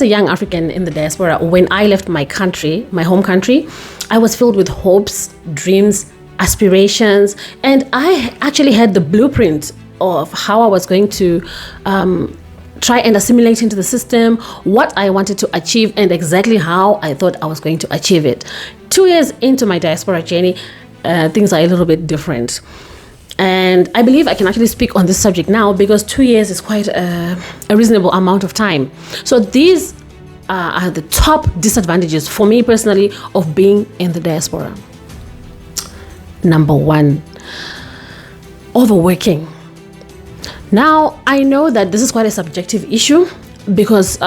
a young African in the diaspora, when I left my country, my home country, I was filled with hopes, dreams, aspirations, and I actually had the blueprint of how I was going to try and assimilate into the system, what I wanted to achieve, and exactly how I thought I was going to achieve it. 2 years into my diaspora journey, things are a little bit different. And I believe I can actually speak on this subject now because 2 years is quite a reasonable amount of time. So these are the top disadvantages for me personally of being in the diaspora. Number 1, overworking. Now, I know that this is quite a subjective issue because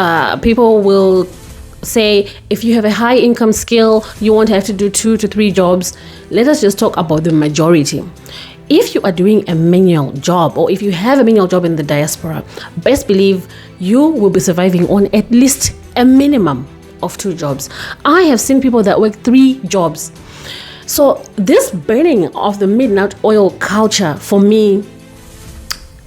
people will say if you have a high income skill, you won't have to do 2 to 3 jobs. Let us just talk about the majority. If you are doing a manual job, or if you have a manual job in the diaspora, best believe you will be surviving on at least a minimum of 2 jobs. I have seen people that work 3 jobs. So this burning of the midnight oil culture, for me,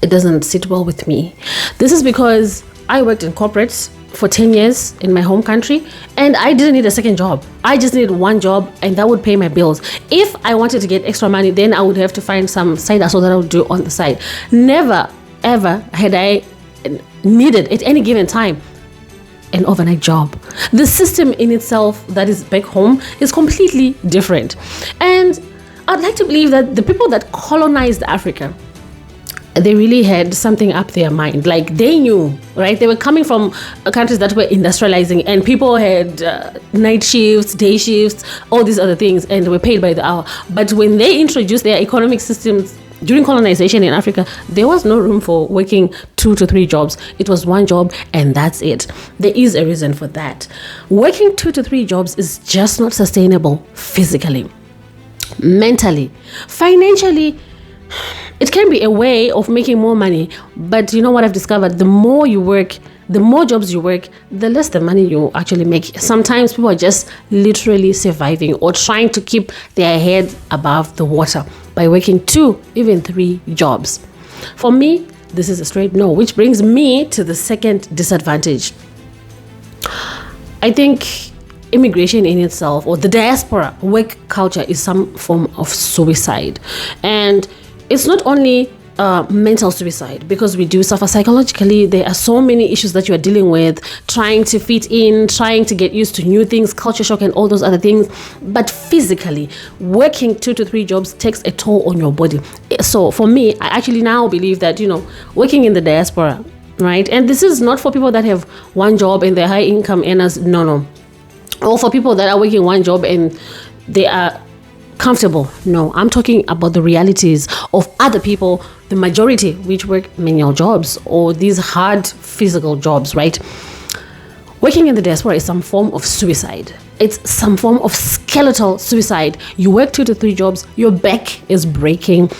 it doesn't sit well with me. This is because I worked in corporates for 10 years in my home country, and I didn't need a second job. I just needed 1 job, and that would pay my bills. If I wanted to get extra money, then I would have to find some side hustle that I would do on the side. Never, ever had I needed at any given time an overnight job. The system in itself that is back home is completely different. And I'd like to believe that the people that colonized Africa, they really had something up their mind. Like they knew, right? They were coming from countries that were industrializing, and people had night shifts, day shifts, all these other things, and they were paid by the hour. But when they introduced their economic systems during colonization in Africa, there was no room for working 2 to 3 jobs. It was 1 job, and that's it. There is a reason for that. Working 2 to 3 jobs is just not sustainable physically, mentally, financially. It can be a way of making more money, but you know what I've discovered? The more you work, the more jobs you work, the less the money you actually make. Sometimes people are just literally surviving or trying to keep their head above the water by working 2, even 3 jobs. For me, this is a straight no, which brings me to the second disadvantage. I think immigration in itself, or the diaspora work culture, is some form of suicide. And it's not only mental suicide, because we do suffer psychologically. There are so many issues that you are dealing with, trying to fit in, trying to get used to new things, culture shock and all those other things. But physically, working 2 to 3 jobs takes a toll on your body. So for me, I actually now believe that, working in the diaspora, right? And this is not for people that have 1 job and they're high income earners. No. Or for people that are working 1 job and they are comfortable. No, I'm talking about the realities of other people, the majority which work manual jobs or these hard physical jobs, right? Working in the diaspora is some form of suicide. It's some form of skeletal suicide. You work 2 to 3 jobs, your back is breaking,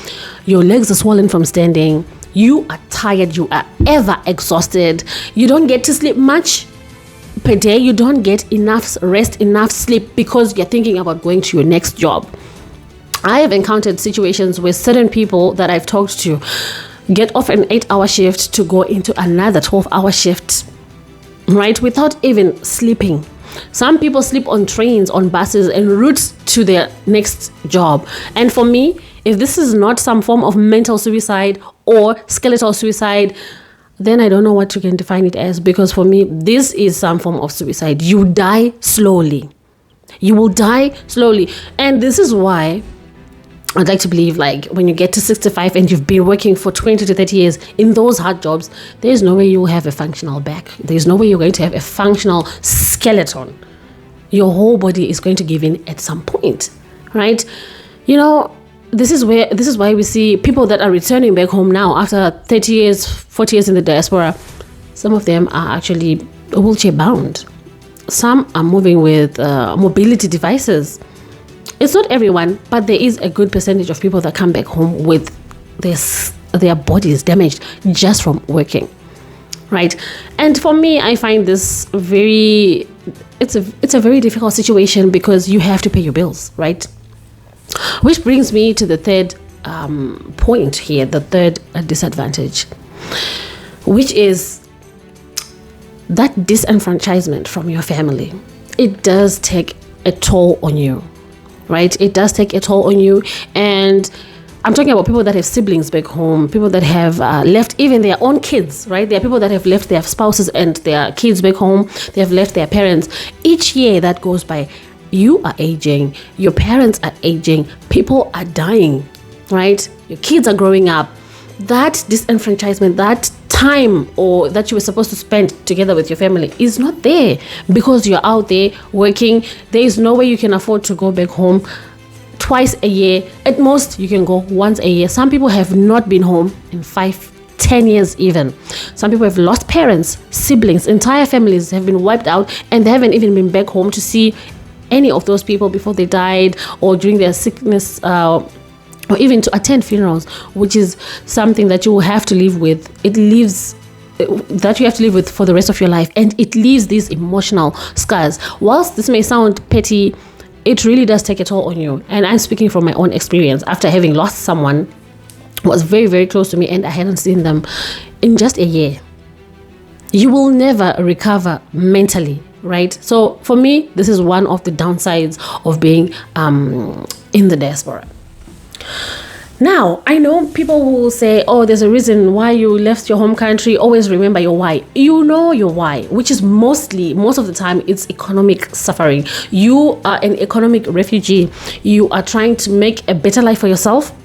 your legs are swollen from standing, you are tired, you are ever exhausted, you don't get to sleep much per day, you don't get enough rest, enough sleep, because you're thinking about going to your next job. I have encountered situations where certain people that I've talked to get off an 8-hour shift to go into another 12-hour shift, right, without even sleeping. Some people sleep on trains, on buses, en route to their next job. And for me, if this is not some form of mental suicide or skeletal suicide, then I don't know what you can define it as, because for me, this is some form of suicide. You die slowly. You will die slowly. And this is why I'd like to believe, like, when you get to 65 and you've been working for 20 to 30 years in those hard jobs, there's no way you'll have a functional back. There's no way you're going to have a functional skeleton. Your whole body is going to give in at some point, right? This is why we see people that are returning back home now after 30 years, 40 years in the diaspora. Some of them are actually wheelchair bound. Some are moving with mobility devices. It's not everyone, but there is a good percentage of people that come back home with their bodies damaged just from working, right? And for me, I find this it's a very difficult situation, because you have to pay your bills, right? Which brings me to the third point here, the third disadvantage, which is that disenfranchisement from your family, it does take a toll on you, right? It does take a toll on you. And I'm talking about people that have siblings back home, people that have left even their own kids, right? There are people that have left their spouses and their kids back home. They have left their parents. Each year that goes by, you are aging, your parents are aging, people are dying, right? Your kids are growing up. That disenfranchisement, that time or that you were supposed to spend together with your family is not there because you're out there working. There is no way you can afford to go back home twice a year. At most, you can go once a year. Some people have not been home in 5-10 years even. Some people have lost parents, siblings, entire families have been wiped out, and they haven't even been back home to see any of those people before they died or during their sickness, or even to attend funerals, which is something that you will have to live with. That you have to live with for the rest of your life, and it leaves these emotional scars. Whilst this may sound petty, it really does take a toll on you. And I'm speaking from my own experience after having lost someone who was very, very close to me, and I hadn't seen them in just a year. You will never recover mentally, right? So for me, this is one of the downsides of being in the diaspora. Now, I know people will say, oh, there's a reason why you left your home country. Always remember your why. You know your why, which is most of the time, it's economic suffering. You are an economic refugee. You are trying to make a better life for yourself,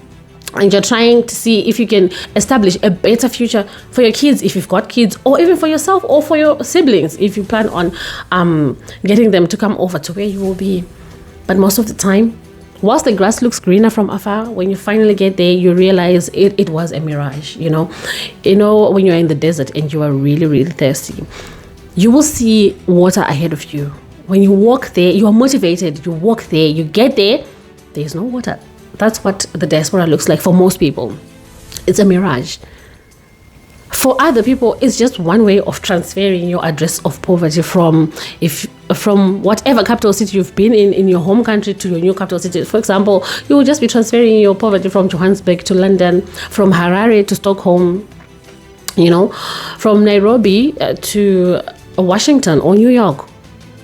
and you're trying to see if you can establish a better future for your kids, if you've got kids, or even for yourself or for your siblings, if you plan on getting them to come over to where you will be. But most of the time, whilst the grass looks greener from afar, when you finally get there, you realize it was a mirage. You know, when you're in the desert and you are really, really thirsty, you will see water ahead of you. When you walk there, you are motivated. You walk there, you get there, there's no water. That's what the diaspora looks like for most people. It's a mirage. For other people, it's just one way of transferring your address of poverty from whatever capital city you've been in your home country to your new capital city. For example, you will just be transferring your poverty from Johannesburg to London, from Harare to Stockholm, from Nairobi to Washington or New York,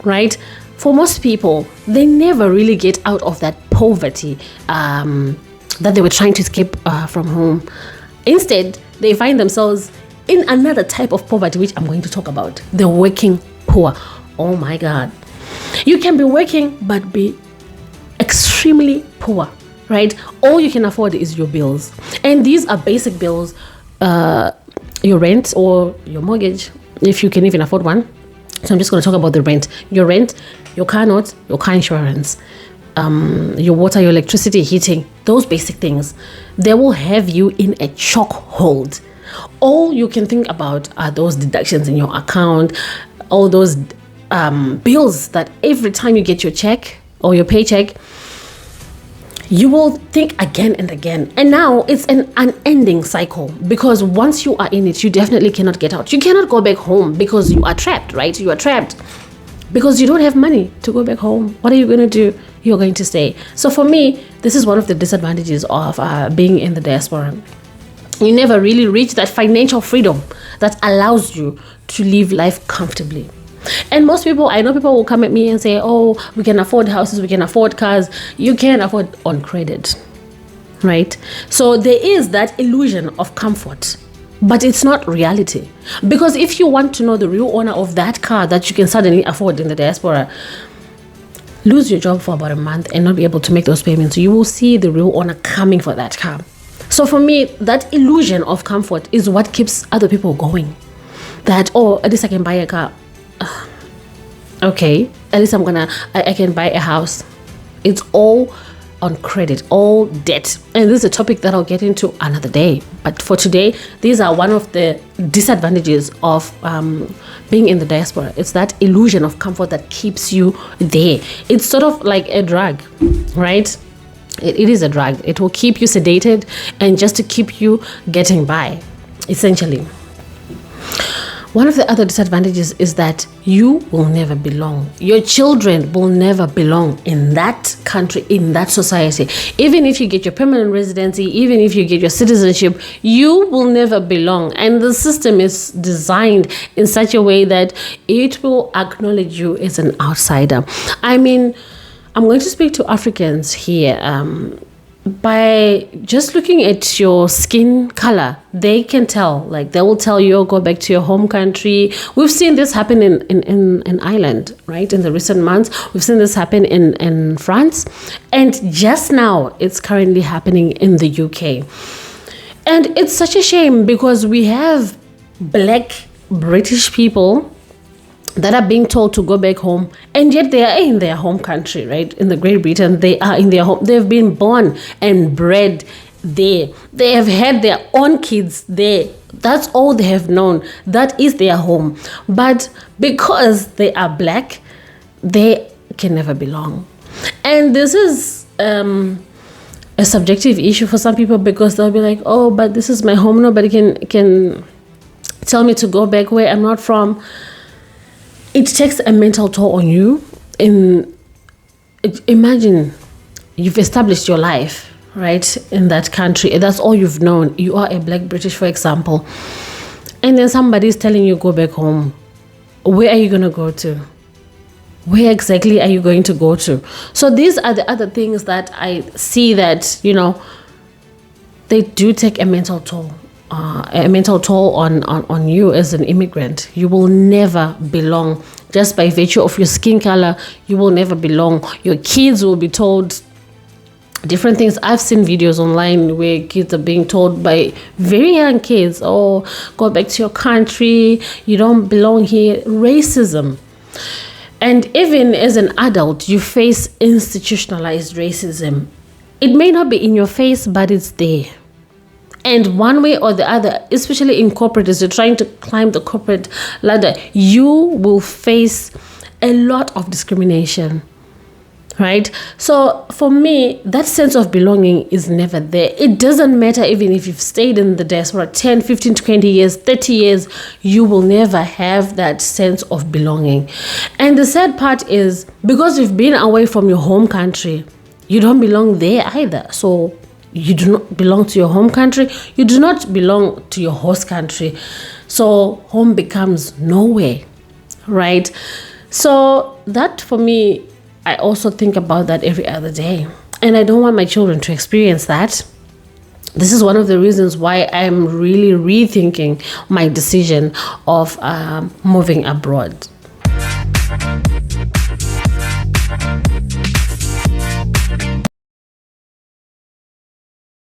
right? For most people, they never really get out of that poverty that they were trying to escape from home. Instead, they find themselves in another type of poverty, which I'm going to talk about, the working poor. Oh my God. You can be working but be extremely poor, right? All you can afford is your bills. And these are basic bills, your rent or your mortgage, if you can even afford one. So I'm just going to talk about the rent. Your rent, your car notes, your car insurance, your water, your electricity, heating, those basic things. They will have you in a chokehold. All you can think about are those deductions in your account, all those bills that every time you get your check or your paycheck, you will think again and again. And now it's an unending cycle, because once you are in it, you definitely cannot get out. You cannot go back home because you are trapped, right? You are trapped because you don't have money to go back home. What are you going to do? You're going to stay. So for me, this is one of the disadvantages of being in the diaspora. You never really reach that financial freedom that allows you to live life comfortably. And most people, I know people will come at me and say, oh, we can afford houses, we can afford cars. You can afford on credit, right? So there is that illusion of comfort, but it's not reality. Because if you want to know the real owner of that car that you can suddenly afford in the diaspora, lose your job for about a month and not be able to make those payments, you will see the real owner coming for that car. So for me, that illusion of comfort is what keeps other people going. That, oh, at least I can buy a car. Okay, at least I can buy a house. It's all on credit, all debt. And this is a topic that I'll get into another day. But for today, these are one of the disadvantages of being in the diaspora. It's that illusion of comfort that keeps you there. It's sort of like a drug, right? It is a drug. It will keep you sedated and just to keep you getting by, essentially. One of the other disadvantages is that you will never belong. Your children will never belong in that country, in that society. Even if you get your permanent residency, even if you get your citizenship, you will never belong. And the system is designed in such a way that it will acknowledge you as an outsider. I mean, I'm going to speak to Africans here. By just looking at your skin color, they can tell. Like, they will tell you, oh, go back to your home country. We've seen this happen in Ireland, right? In the recent months, we've seen this happen in France. And just now, it's currently happening in the UK. And it's such a shame because we have Black British people that are being told to go back home, and yet they are in their home country, right? In the Great Britain, they are in their home. They've been born and bred there. They have had their own kids there. That's all they have known. That is their home. But because they are Black, they can never belong. And this is a subjective issue for some people, because they'll be like, oh, but this is my home. Nobody can tell me to go back where I'm not from. It takes a mental toll on you. Imagine you've established your life, right, in that country. That's all you've known. You are a Black British, for example. And then somebody's telling you, go back home. Where are you going to go to? Where exactly are you going to go to? So these are the other things that I see that, they do take a mental toll. On you as an immigrant. You will never belong. Just by virtue of your skin color, you will never belong. Your kids will be told different things. I've seen videos online where kids are being told by very young kids, oh, go back to your country, you don't belong here. Racism. And even as an adult, you face institutionalized racism. It may not be in your face, but it's there. And one way or the other, especially in corporate, as you're trying to climb the corporate ladder, you will face a lot of discrimination, right? So for me, that sense of belonging is never there. It doesn't matter even if you've stayed in the diaspora 10, 15, 20 years, 30 years, you will never have that sense of belonging. And the sad part is, because you've been away from your home country, you don't belong there either. So you do not belong to your home country. You do not belong to your host country. So home becomes nowhere, right? So that, for me, I also think about that every other day. And I don't want my children to experience that. This is one of the reasons why I'm really rethinking my decision of moving abroad.